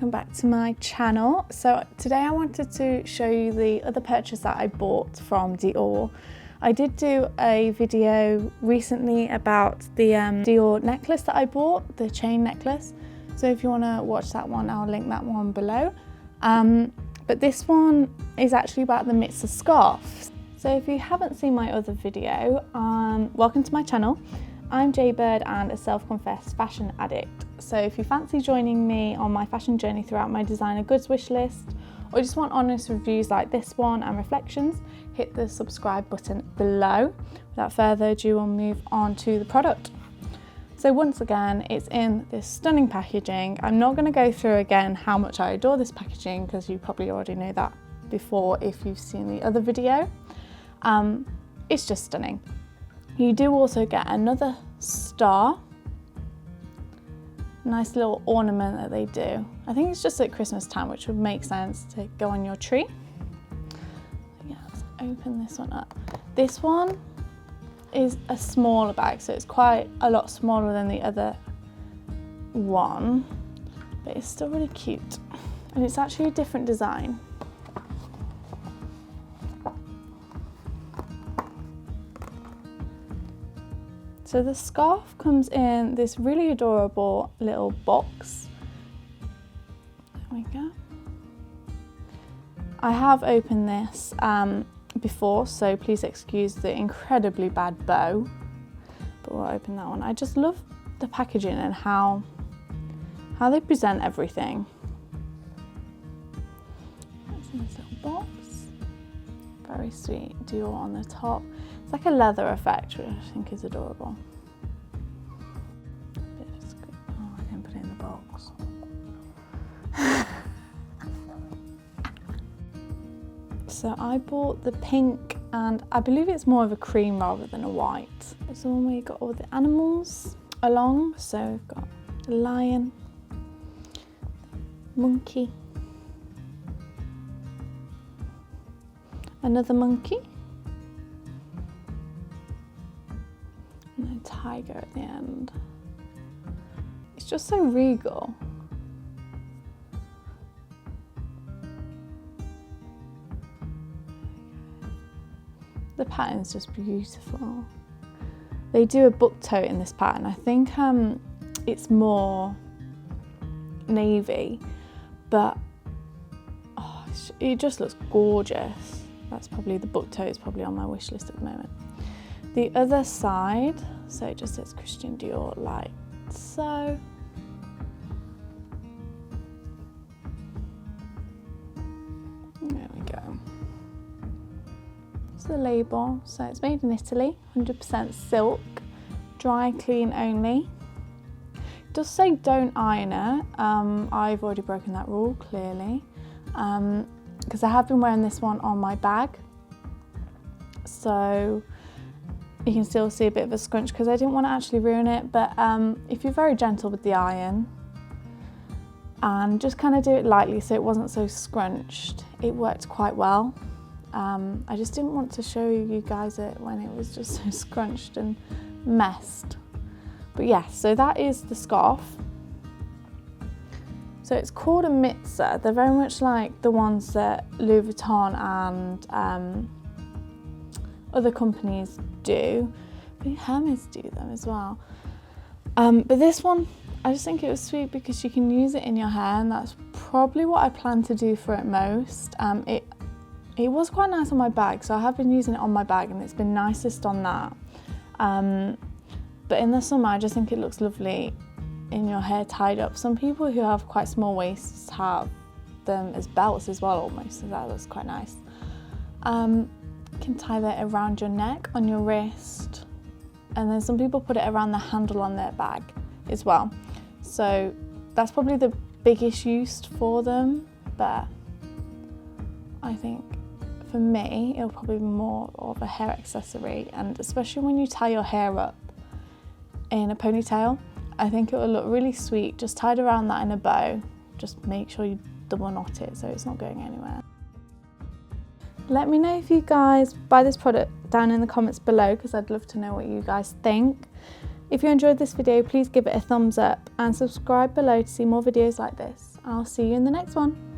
welcome back to my channel. So today I wanted to show you the other purchase that I bought from Dior. I did do a video recently about the Dior necklace that I bought, the chain necklace. So if you want to watch that one, I'll link that one below. But this one is actually about the Mitzah scarf. So if you haven't seen my other video, welcome to my channel. I'm JayeBird and a self-confessed fashion addict. So if you fancy joining me on my fashion journey throughout my designer goods wish list, or just want honest reviews like this one and reflections, hit the subscribe button below. Without further ado, we'll move on to the product. So once again, it's in this stunning packaging. I'm not going to go through again how much I adore this packaging because you probably already know that before if you've seen the other video. It's just stunning. You do also get another star, nice little ornament that they do. I think it's just at Christmas time, which would make sense to go on your tree. Yeah, let's open this one up. This one is a smaller bag, so it's quite a lot smaller than the other one, but it's still really cute. And it's actually a different design. So the scarf comes in this really adorable little box. There we go. I have opened this before, so please excuse the incredibly bad bow, but we'll open that one. I just love the packaging and how they present everything. It's in this little box. Very sweet Dior on the top. It's like a leather effect, which I think is adorable. Oh, I didn't put it in the box. So I bought the pink, and I believe it's more of a cream rather than a white. It's the one where you got all the animals along. So we've got the lion, monkey, another monkey, and a tiger at the end. It's just so regal. The pattern's just beautiful. They do a book tote in this pattern. I think it's more navy, but oh, it just looks gorgeous. That's probably the book tote is probably on my wish list at the moment. The other side, so it just says Christian Dior like so. There we go. It's the label. So it's made in Italy, 100% silk, dry clean only. It does say don't iron it. I've already broken that rule clearly, because I have been wearing this one on my bag. So you can still see a bit of a scrunch because I didn't want to actually ruin it, but if you're very gentle with the iron and just kind of do it lightly so it wasn't so scrunched, it worked quite well. I just didn't want to show you guys it when it was just so scrunched and messed. But yeah, so that is the scarf. So it's called a Mitzah. They're very much like the ones that Louis Vuitton and other companies do. I think Hermes do them as well. But this one, I just think it was sweet because you can use it in your hair, and that's probably what I plan to do for it most. It was quite nice on my bag, so I have been using it on my bag and it's been nicest on that. But in the summer, I just think it looks lovely in your hair tied up. Some people who have quite small waists have them as belts as well almost, so that looks quite nice. You can tie that around your neck, on your wrist, and then some people put it around the handle on their bag as well. So that's probably the biggest use for them, but I think for me it'll probably be more of a hair accessory, and especially when you tie your hair up in a ponytail, I think it will look really sweet just tied around that in a bow. Just make sure you double knot it so it's not going anywhere. Let me know if you guys buy this product down in the comments below because I'd love to know what you guys think. If you enjoyed this video, please give it a thumbs up and subscribe below to see more videos like this. I'll see you in the next one.